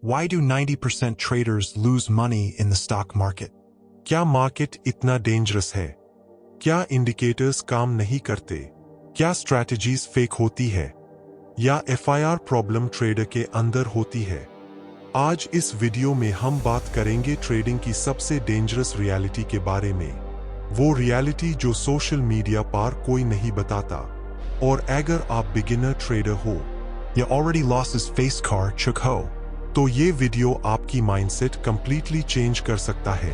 Why do 90% traders lose money in the stock market? क्या market इतना dangerous है? क्या इंडिकेटर्स काम नहीं करते? क्या स्ट्रैटेजीज फेक होती है? या FIR प्रॉब्लम ट्रेडर के अंदर होती है? आज इस वीडियो में हम बात करेंगे ट्रेडिंग की सबसे डेंजरस रियलिटी के बारे में। वो रियलिटी जो सोशल मीडिया पर कोई नहीं बताता। और अगर आप बिगिनर ट्रेडर हो या already lost his face card चुक हो, तो ये वीडियो आपकी माइंडसेट कंप्लीटली चेंज कर सकता है।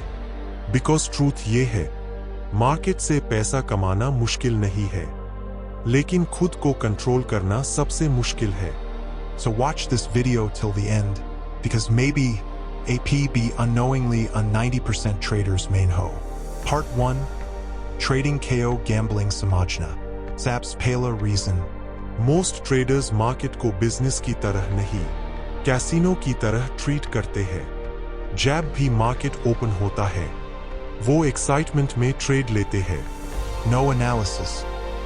बिकॉज ट्रूथ ये है, मार्केट से पैसा कमाना मुश्किल नहीं है, लेकिन खुद को कंट्रोल करना सबसे मुश्किल है। So watch this video till the end, because maybe AP be unknowingly a 90% traders main ho. Part 1. Trading KO Gambling Samajna. SAP's Pala Reason. Most traders market को बिजनेस की तरह नहीं, कैसीनो की तरह ट्रीट करते हैं। जब भी मार्केट ओपन होता है, वो एक्साइटमेंट में ट्रेड लेते हैं। No analysis,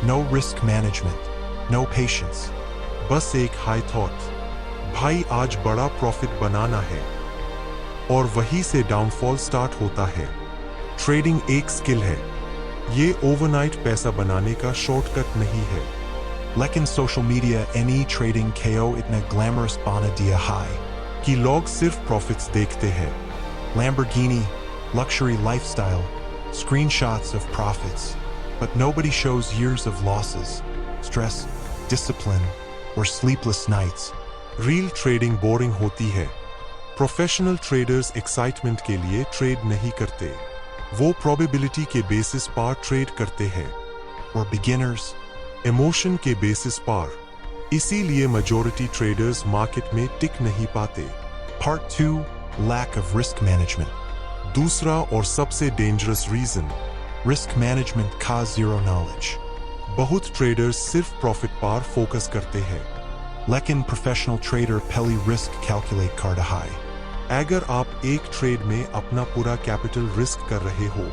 no risk management, no patience. बस एक हाई थॉट, भाई आज बड़ा प्रॉफिट बनाना है, और वहीं से डाउनफॉल स्टार्ट होता है। ट्रेडिंग एक स्किल है, ये ओवरनाइट पैसा बनाने का शॉर्टकट नहीं है। लेकिन social media any trading KO इतना ग्लैमरस बना दिया है कि लोग सिर्फ प्रॉफिट्स देखते हैं। Lamborghini, luxury lifestyle, screenshots of profits, but nobody shows years of losses, stress, discipline, or sleepless nights. Real trading boring होती है। प्रोफेशनल ट्रेडर्स एक्साइटमेंट के लिए ट्रेड नहीं करते, वो प्रोबेबिलिटी के बेसिस पर ट्रेड करते हैं। और बिगिनर्स इमोशन के बेसिस पर। इसीलिए मेजॉरिटी ट्रेडर्स मार्केट में टिक नहीं पाते। Part 2. Lack of risk management. दूसरा और सबसे डेंजरस रीजन, रिस्क मैनेजमेंट का जीरो नॉलेज। बहुत ट्रेडर्स सिर्फ प्रॉफिट पर फोकस करते हैं, लेकिन प्रोफेशनल ट्रेडर पहले रिस्क कैलकुलेट कर रहा है। अगर आप एक ट्रेड में अपना पूरा कैपिटल रिस्क कर रहे हो,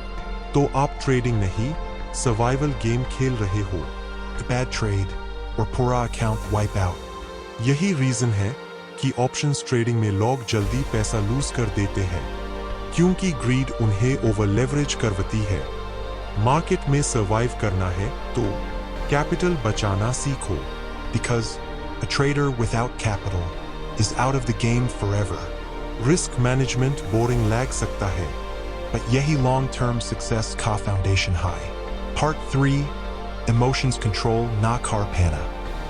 तो आप ट्रेडिंग नहीं, सर्वाइवल गेम खेल रहे हो। बैड ट्रेड और पूरा अकाउंट वाइप आउट। यही रीजन है कि ऑप्शंस ट्रेडिंग में लोग जल्दी पैसा लूज कर देते हैं, क्योंकि ग्रीड उन्हें ओवर लेवरेज करवती है। मार्केट में सर्वाइव करना है तो कैपिटल बचाना सीखो। Because a trader without capital is out of the game forever. Risk management boring लग सकता है, but यही long term success का फाउंडेशन है। Part 3. Emotions control ना कर पाना।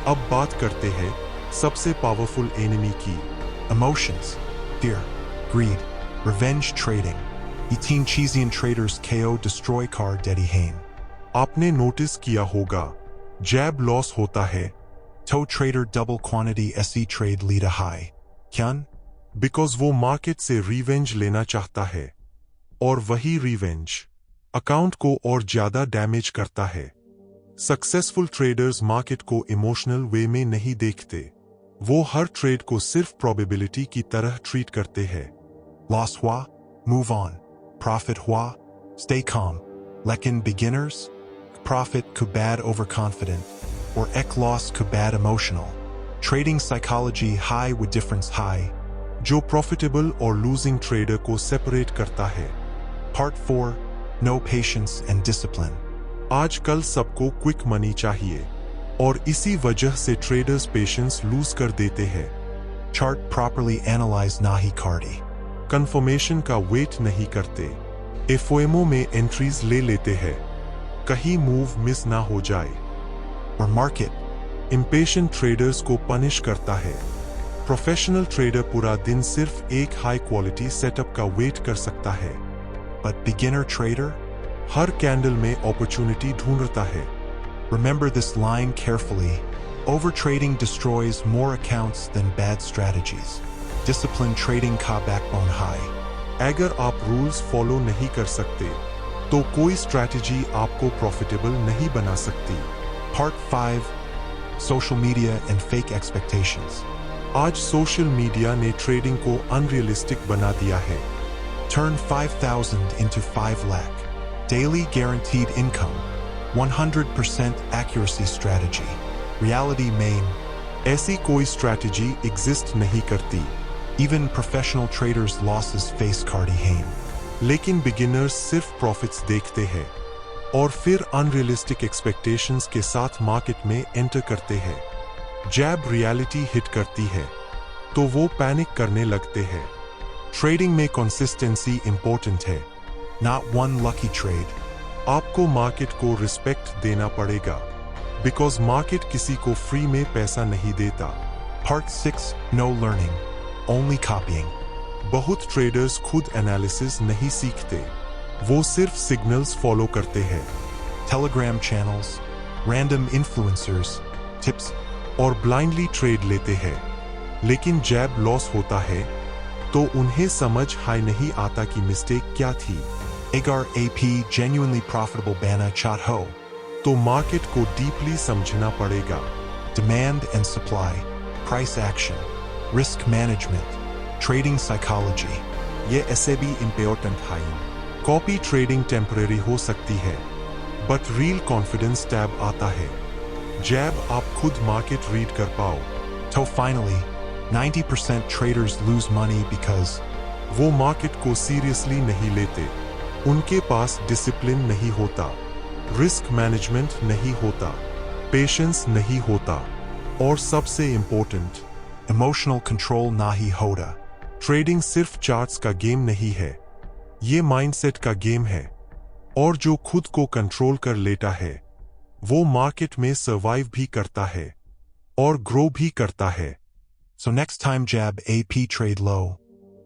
अब बात करते हैं सबसे पावरफुल एनिमी की। Emotions, fear, greed, revenge trading. ये तीन चीजें traders KO destroy कर देती हैं। आपने नोटिस किया होगा, जब लॉस होता है तो ट्रेडर डबल क्वांटिटी ऐसी ट्रेड लीडर है। क्यों? बिकॉज वो मार्केट से रिवेंज लेना चाहता है, और वही रिवेंज अकाउंट को और ज्यादा डैमेज करता है। सक्सेसफुल ट्रेडर्स मार्केट को इमोशनल वे में नहीं देखते, वो हर ट्रेड को सिर्फ प्रोबेबिलिटी की तरह ट्रीट करते हैं। लॉस हुआ, मूव ऑन। प्रॉफिट हुआ, स्टे calm. लेकिन बिगिनर्स, प्रॉफिट को बैड ओवर कॉन्फिडेंट और एक लॉस को bad emotional. Trading psychology high with difference high, जो प्रॉफिटेबल और लूजिंग ट्रेडर को सेपरेट करता है। Part 4. No patience and discipline. आजकल सबको क्विक मनी चाहिए, और इसी वजह से ट्रेडर्स पेशेंस लूज कर देते हैं। Chart properly analyze नहीं करते, कंफर्मेशन का वेट नहीं करते, FOMO में एंट्रीज ले लेते हैं, कहीं मूव मिस ना हो जाए। और मार्केट इम्पेशेंट ट्रेडर्स को पनिश करता है। प्रोफेशनल ट्रेडर पूरा दिन सिर्फ एक हाई क्वालिटी सेटअप का वेट कर सकता है, but beginner trader her candle में अपॉर्चुनिटी ढूंढता है। Remember this line carefully. Overtrading destroys more accounts than bad strategies. Disciplined trading का backbone high. अगर आप रूल्स फॉलो नहीं कर सकते, तो कोई स्ट्रैटेजी आपको प्रॉफिटेबल नहीं बना सकती। Part 5. Social media and fake expectations. आज सोशल मीडिया ने ट्रेडिंग को अनरियलिस्टिक बना दिया है। Turn 5,000 into 5 lakh. Daily guaranteed income. 100% accuracy strategy. Reality main. ऐसी कोई स्ट्रैटेजी एग्जिस्ट नहीं करती। Even professional traders' losses face Cardi Haim. लेकिन बिगिनर्स सिर्फ प्रॉफिट्स देखते हैं और फिर अनरियलिस्टिक एक्सपेक्टेशंस के साथ मार्केट में एंटर करते हैं। जैब रियलिटी हिट करती है तो वो पैनिक करने लगते हैं। ट्रेडिंग में कंसिस्टेंसी इंपॉर्टेंट है। Not one lucky trade. आपको मार्केट को रिस्पेक्ट देना पड़ेगा बिकॉज मार्केट किसी को फ्री में पैसा नहीं देता। Part 6. No learning. Only copying. बहुत ट्रेडर्स खुद एनालिसिस नहीं सीखते, वो सिर्फ सिग्नल्स फॉलो करते हैं। Telegram channels, random influencers, tips. और ब्लाइंडली ट्रेड लेते हैं। लेकिन जैब लॉस होता है तो उन्हें समझ हाई नहीं आता कि मिस्टेक क्या थी। Agar AP genuinely profitable Bana Chat Ho. तो मार्केट को डीपली समझना पड़ेगा। Demand and supply, price action, risk management, trading psychology. ये ऐसे भी इम्पोर्टेंट है। कॉपी ट्रेडिंग टेम्परेरी हो सकती है बट रियल कॉन्फिडेंस टैब आता है जैब आप खुद मार्केट रीड कर पाओ। So finally, 90% traders lose money because वो मार्केट को सीरियसली नहीं लेते, उनके पास डिसिप्लिन नहीं होता, रिस्क मैनेजमेंट नहीं होता, पेशेंस नहीं होता और सबसे important emotional control nahi hoda. Trading सिर्फ चार्ट्स का गेम नहीं है, ये माइंडसेट का गेम है और जो खुद को कंट्रोल कर लेता है वो मार्केट में सर्वाइव भी करता है और ग्रो भी करता है। So next time jab AP trade low.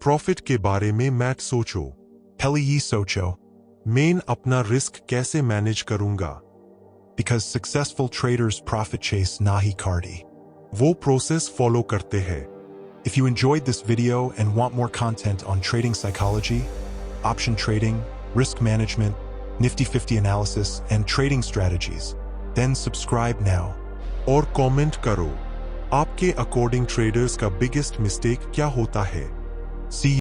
Profit के बारे में मैट सोचो। Peli yi socho. मेन अपना रिस्क कैसे मैनेज करूंगा। Because successful traders profit chase nahi Cardi. वो प्रोसेस फॉलो करते हैं। If you enjoyed this video and want more content on trading psychology, option trading, risk management, Nifty 50 analysis, and trading strategies, then subscribe now. और comment करो आपके according traders का biggest mistake क्या होता है। See you.